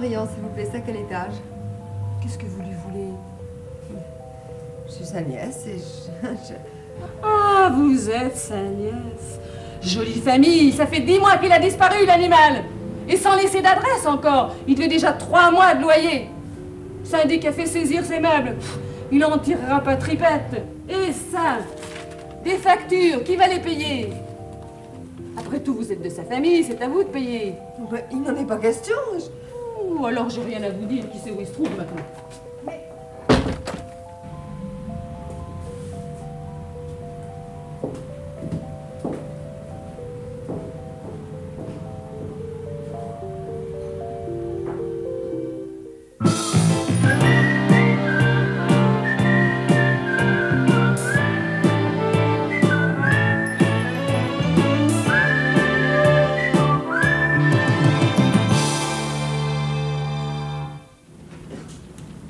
rayon, s'il vous plaît. C'est à quel étage? Qu'est-ce que vous lui voulez? Je suis sa nièce et Ah, vous êtes sa nièce. Jolie famille, ça fait 10 mois qu'il a disparu, l'animal. Et sans laisser d'adresse encore. Il devait déjà 3 mois de loyer. Syndic a fait saisir ses meubles. Il en tirera pas tripette. Et ça, des factures, qui va les payer? Après tout, vous êtes de sa famille, c'est à vous de payer. Ben, il n'en est pas question. Ou alors j'ai rien à vous dire, qui sait où il se trouve maintenant.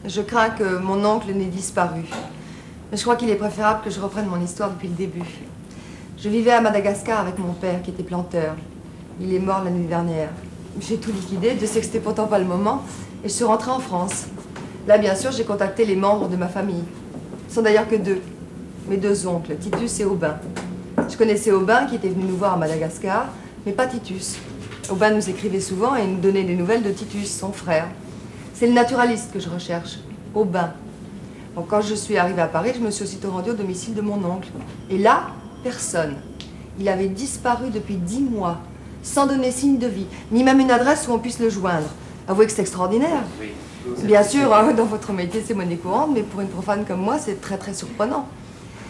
Je crains que mon oncle n'ait disparu. Mais je crois qu'il est préférable que je reprenne mon histoire depuis le début. Je vivais à Madagascar avec mon père, qui était planteur. Il est mort l'année dernière. J'ai tout liquidé, Dieu sait que c'était pourtant pas le moment, et je suis rentrée en France. Là, bien sûr, j'ai contacté les membres de ma famille. Ils sont d'ailleurs que 2. Mes 2 oncles, Titus et Aubin. Je connaissais Aubin, qui était venu nous voir à Madagascar, mais pas Titus. Aubin nous écrivait souvent et nous donnait des nouvelles de Titus, son frère. C'est le naturaliste que je recherche, Aubin. Bon, quand je suis arrivée à Paris, je me suis aussitôt rendue au domicile de mon oncle. Et là, personne. Il avait disparu depuis 10 mois, sans donner signe de vie, ni même une adresse où on puisse le joindre. Avouez que c'est extraordinaire. Oui. Bien sûr, dans votre métier, c'est monnaie courante, mais pour une profane comme moi, c'est très très surprenant.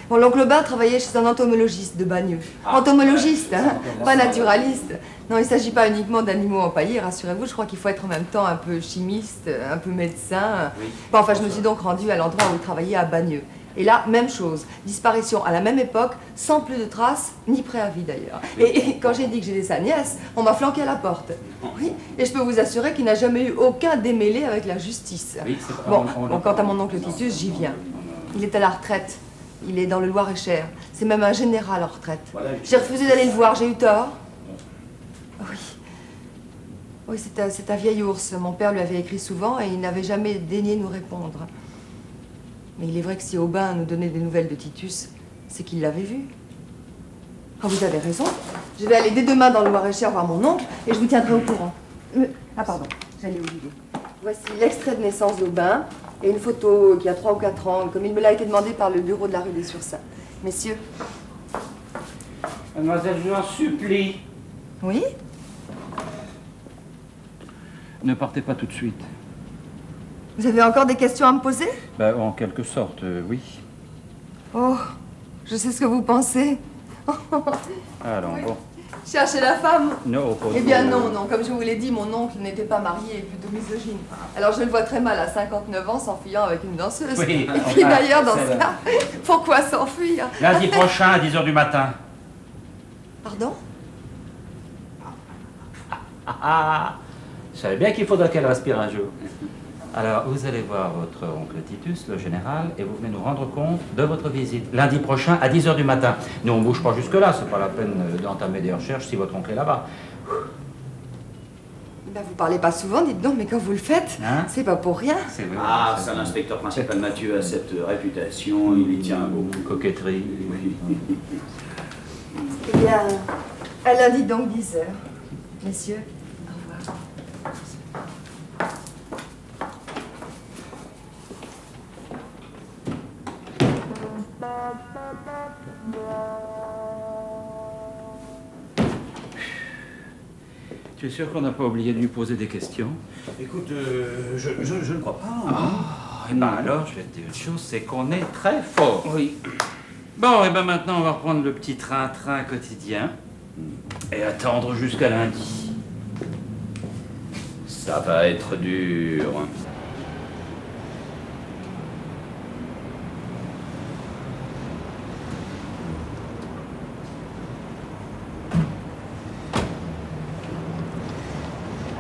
Bon, l'oncle Aubin travaillait chez un entomologiste de Bagneux. Entomologiste, hein, pas naturaliste. Non, il ne s'agit pas uniquement d'animaux empaillés, rassurez-vous. Je crois qu'il faut être en même temps un peu chimiste, un peu médecin. Oui. Bon, enfin, je me suis donc rendue à l'endroit où il travaillait à Bagneux. Et là, même chose. Disparition à la même époque, sans plus de traces, ni préavis d'ailleurs. Et quand j'ai dit que j'étais sa nièce, on m'a flanqué à la porte. Oui, et je peux vous assurer qu'il n'a jamais eu aucun démêlé avec la justice. Oui, Bon, quant à mon oncle Titus, j'y viens. Il est à la retraite. Il est dans le Loir-et-Cher. C'est même un général en retraite. J'ai refusé d'aller le voir, j'ai eu tort. Oui. Oui, c'est un vieil ours. Mon père lui avait écrit souvent et il n'avait jamais daigné nous répondre. Mais il est vrai que si Aubin nous donnait des nouvelles de Titus, c'est qu'il l'avait vu. Ah, vous avez raison. Je vais aller dès demain dans le Loir-et-Cher voir mon oncle et je vous tiendrai au courant. Ah, pardon, j'allais oublier. Voici l'extrait de naissance d'Aubin et une photo qui a 3 ou 4 ans, comme il me l'a été demandé par le bureau de la rue des Sursins. Messieurs. Mademoiselle, je vous en supplie. Oui? Ne partez pas tout de suite. Vous avez encore des questions à me poser? Ben, en quelque sorte, oui. Oh, je sais ce que vous pensez. Alors, Oui. bon. Cherchez la femme? Non, pas Eh bien trop. non. Comme je vous l'ai dit, mon oncle n'était pas marié et plutôt misogyne. Alors je le vois très mal à 59 ans s'enfuyant avec une danseuse. Oui, Et puis d'ailleurs, dans c'est ce cas, pourquoi s'enfuir? Lundi prochain à 10h du matin. Pardon? Je savais bien qu'il faudrait qu'elle respire un jour. Alors, vous allez voir votre oncle Titus, le général, et vous venez nous rendre compte de votre visite. Lundi prochain, à 10h du matin. Nous, on ne bouge pas jusque-là, c'est pas la peine d'entamer des recherches si votre oncle est là-bas. Ben, vous parlez pas souvent, dites donc, mais quand vous le faites, Hein? c'est pas pour rien. C'est vrai. Ah, ça, l'inspecteur principal Mathieu a cette réputation, il y tient beaucoup. Coquetterie. Eh bien, à lundi donc 10h. Messieurs, au revoir. Tu es sûr qu'on n'a pas oublié de lui poser des questions? Écoute, je ne crois pas. Eh ben alors, je vais te dire une chose, c'est qu'on est très fort. Oui. Bon, et ben maintenant, on va reprendre le petit train-train quotidien et attendre jusqu'à lundi. Ça va être dur.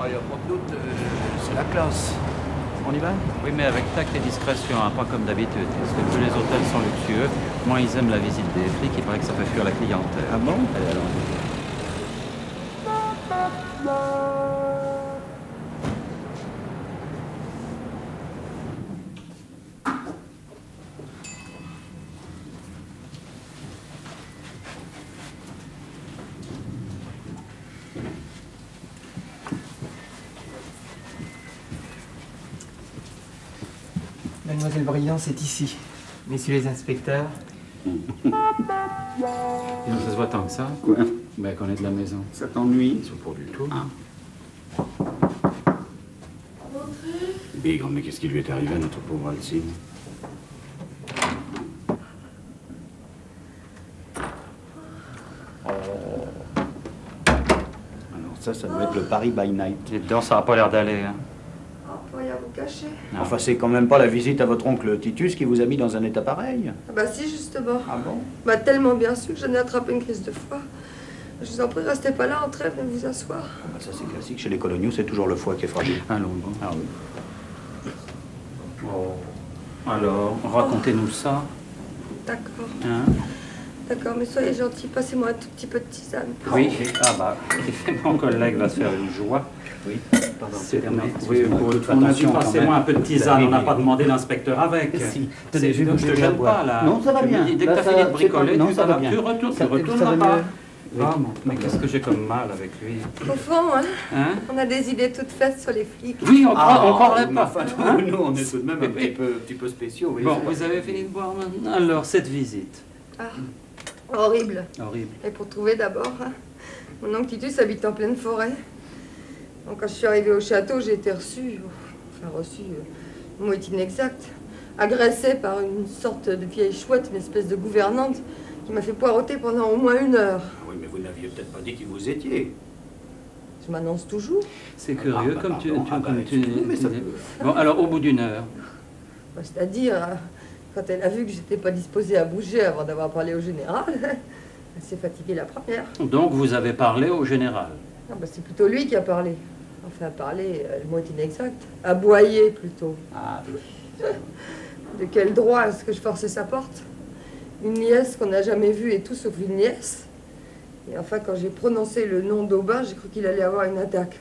Il n'y a pas de doute, c'est la classe. On y va? Oui, mais avec tact et discrétion, hein, pas comme d'habitude. Parce que plus les hôtels sont luxueux, moins ils aiment la visite des flics. Il paraît que ça fait fuir la clientèle. Ah bon? Allez, allons. Mademoiselle Briand, c'est ici. Messieurs les inspecteurs. Et on se voit tant que ça. Quoi? Ben, qu'on est de la maison. Ça t'ennuie? C'est pas du tout. Ah. Bigre, mais qu'est-ce qui lui est arrivé à notre pauvre Alcide? Alors ça doit être le Paris by Night. Et dedans, ça n'a pas l'air d'aller. Hein. Oh, pour rien vous cacher. Non. Enfin, c'est quand même pas la visite à votre oncle Titus qui vous a mis dans un état pareil. Ah bah si, justement. Ah bon? Bah tellement bien sûr que j'en ai attrapé une crise de foie. Je vous en prie, restez pas là, entrez, venez vous asseoir. Ah bah ça c'est classique, chez les coloniaux, c'est toujours le foie qui est fragile. Allons, bon. Ah oui. Oh. Alors, racontez-nous ça. D'accord. Hein? D'accord, mais soyez gentils, passez-moi un tout petit peu de tisane. Oui. Ah bah, mon collègue va se faire une joie. Oui. Pardon, C'est terminé. oui, on a dit passez-moi un peu de tisane, on n'a pas demandé l'inspecteur avec. Si. Tenez, je te gêne pas là. Non, ça va bien. Dès que Là, t'as ça fini va, de bricoler, non, tu ça va vas, bien. tu Ça retourneras va pas. mieux. Ah, mais qu'est-ce que j'ai comme mal avec lui? Au fond, hein, Hein? on a des idées toutes faites sur les flics. Oui, on croirait mais pas. enfin, Hein? nous, on est tout de même un petit peu spéciaux. Oui, Bon, vous avez fini de boire maintenant? Alors, cette visite. Ah, horrible. Horrible. Et pour trouver d'abord, hein, mon oncle Titus habite en pleine forêt. Donc quand je suis arrivée au château, j'ai été reçue, le mot est inexact, agressée par une sorte de vieille chouette, une espèce de gouvernante, qui m'a fait poireauter pendant au moins 1 heure. Ah oui, mais vous n'aviez peut-être pas dit qui vous étiez. Je m'annonce toujours. C'est curieux bah, comme pardon. Mais ça peut. Bon, alors, au bout d'1 heure. Bah, c'est-à-dire, quand elle a vu que j'étais pas disposée à bouger avant d'avoir parlé au général, elle s'est fatiguée la première. Donc, vous avez parlé au général. Ah, bah, c'est plutôt lui qui a parlé. Enfin, parler, le mot est inexact. Aboyer, plutôt. Ah, De quel droit est-ce que je forçais sa porte? Une nièce qu'on n'a jamais vue et tout sauf une nièce. Et enfin, quand j'ai prononcé le nom d'Aubin, j'ai cru qu'il allait avoir une attaque.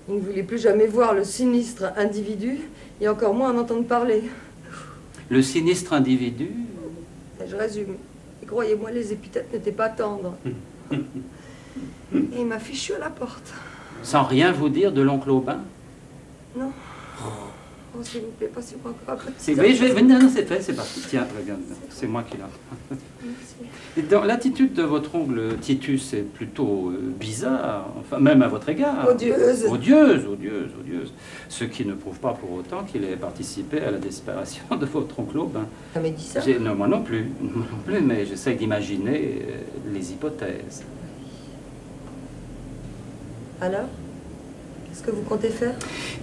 Il ne voulait plus jamais voir le sinistre individu et encore moins en entendre parler. Le sinistre individu. Et je résume. Et croyez-moi, les épithètes n'étaient pas tendres. Et il m'a fichu à la porte. Sans rien vous dire de l'oncle Aubin? Non. Oh, s'il vous plaît, passez-moi encore un peu de Oui, tisane. non, c'est fait, c'est parti. Tiens, regarde, c'est moi qui l'ai. Merci. Et dans l'attitude de votre oncle Titus est plutôt bizarre, enfin même à votre égard. Odieuse. Odieuse. Ce qui ne prouve pas pour autant qu'il ait participé à la disparition de votre oncle Aubin. Ça m'a dit ça? Non, moi non plus, mais j'essaie d'imaginer les hypothèses. Alors? Qu'est-ce que vous comptez faire?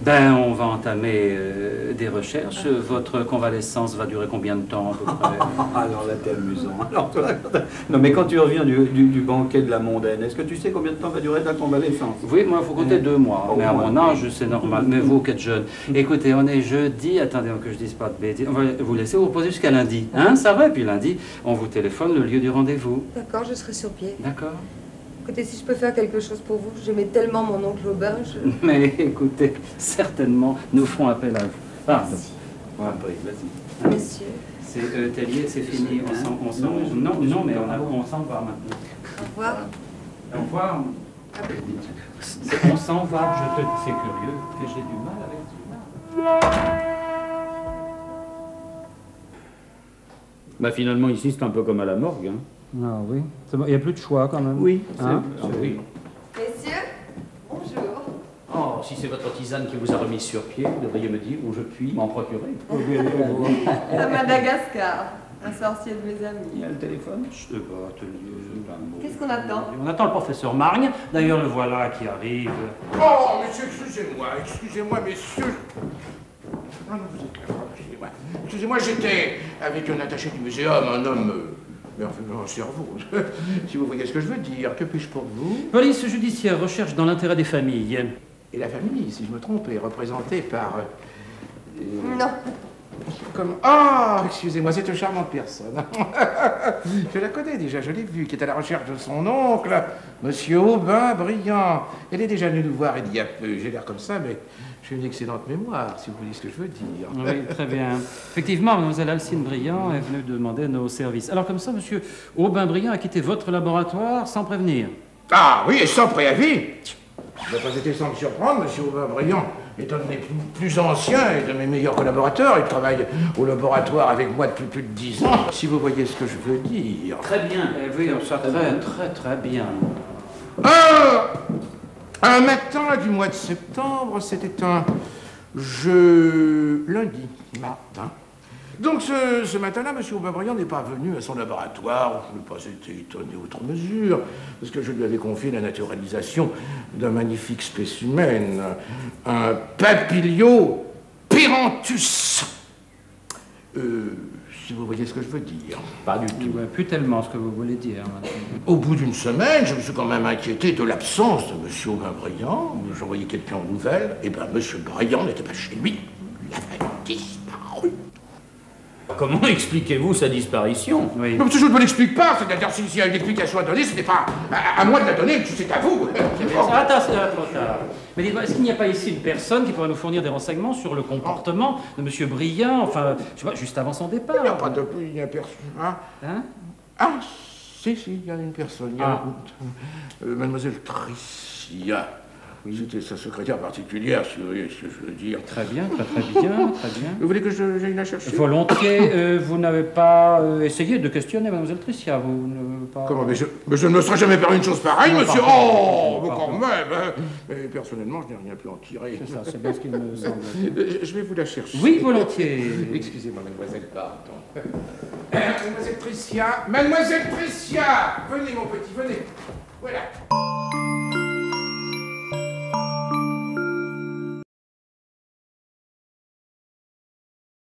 Ben, on va entamer des recherches. Votre convalescence va durer combien de temps à peu près? alors là, t'es amusant. Alors, toi, non, mais quand tu reviens du banquet de la mondaine, est-ce que tu sais combien de temps va durer ta convalescence? Oui, moi, il faut compter 2 mois. Au Mais à moins. mon âge, c'est normal. Mais vous qui êtes jeune. Écoutez, on est jeudi. Attendez, que je dise pas de bêtises. On va vous laisser vous reposer jusqu'à lundi. Hein, ça va? Et puis lundi, on vous téléphone le lieu du rendez-vous. D'accord, je serai sur pied. D'accord? Écoutez, si je peux faire quelque chose pour vous, j'aimais tellement mon oncle Aubin, Mais écoutez, certainement, nous ferons appel à vous. Pardon. Voilà. Vas-y. Messieurs, C'est Tellier, c'est fini. On s'en non, mais on s'en va maintenant. au revoir. Au revoir. On s'en va, c'est curieux, que j'ai du mal avec ça. Bah finalement, ici, c'est un peu comme à la morgue. Hein. Ah oui, il n'y a plus de choix quand même. Oui, Hein? oui. Messieurs, bonjour. Oh, si c'est votre tisane qui vous a remis sur pied, vous devriez me dire où je puis m'en procurer. À Madagascar, un sorcier de mes Il y amis. a le téléphone. Qu'est-ce qu'on attend? On attend le professeur Margne. D'ailleurs, le voilà qui arrive. Oh, monsieur, excusez-moi, messieurs. Non, vous êtes là, excusez-moi. Excusez-moi, j'étais avec un attaché du muséum, un homme... mais enfin, un cerveau. Si vous voyez ce que je veux dire, que puis-je pour vous? Police judiciaire recherche dans l'intérêt des familles. Et la famille, si je me trompe, est représentée par... Non. Comme... Ah, excusez-moi, c'est une charmante personne. Je la connais déjà, je l'ai vue, qui est à la recherche de son oncle, Monsieur Aubin Briand. Elle est déjà venue nous voir il y a peu. J'ai l'air comme ça, mais j'ai une excellente mémoire, si vous voyez ce que je veux dire. Oui, très bien. Effectivement, mademoiselle Alcine Briand est venue demander nos services. Alors comme ça, monsieur Aubin Briand a quitté votre laboratoire sans prévenir. Ah oui, et sans préavis. Il n'a pas été sans me surprendre, monsieur Aubin Briand. est un de mes plus anciens et de mes meilleurs collaborateurs. Il travaille au laboratoire avec moi depuis plus de 10 ans. Si vous voyez ce que je veux dire. Très bien. Oui, ça très bien. Un matin du mois de septembre, c'était un lundi matin. Donc ce matin-là, M. Aubin-Briand n'est pas venu à son laboratoire. Je n'ai pas été étonné outre mesure, parce que je lui avais confié la naturalisation d'un magnifique spécimen, un Papilio pyranthus. Si vous voyez ce que je veux dire. Pas du tout. Ouais, plus tellement ce que vous voulez dire. Au bout d'une semaine, je me suis quand même inquiété de l'absence de M. Aubin-Briand. J'envoyais quelqu'un aux nouvelles. Et bien, M. Briand n'était pas chez lui. Il avait disparu. Comment expliquez-vous sa disparition? Oui. Non, parce que je ne me l'explique pas. C'est-à-dire, s'il y a une explication à donner, ce n'est pas à moi de la donner, c'est à vous. Attends, c'est trop tard. Mais dites-moi, est-ce qu'il n'y a pas ici une personne qui pourrait nous fournir des renseignements sur le comportement de M. Briand, enfin, je sais pas, juste avant son départ? Il n'y a pas de... Il n'y a personne. Hein? Ah, si, il y a une personne. Il y a Mademoiselle Tricia. C'était sa secrétaire particulière, si vous voyez ce que je veux dire. Très bien, très bien. Vous voulez que j'aille la chercher? Volontiers. Vous n'avez pas essayé de questionner Mademoiselle Tricia, vous ne pas... Comment? Mais je ne me serais jamais permis une chose pareille, Non, monsieur. pardon, Oh, mais pardon. quand même. Mais personnellement, je n'ai rien pu en tirer. C'est ça, c'est bien ce qu'il me semble. Je vais vous la chercher. Oui, volontiers. Excusez-moi, mademoiselle, pardon. Mademoiselle Tricia, venez mon petit, venez. Voilà.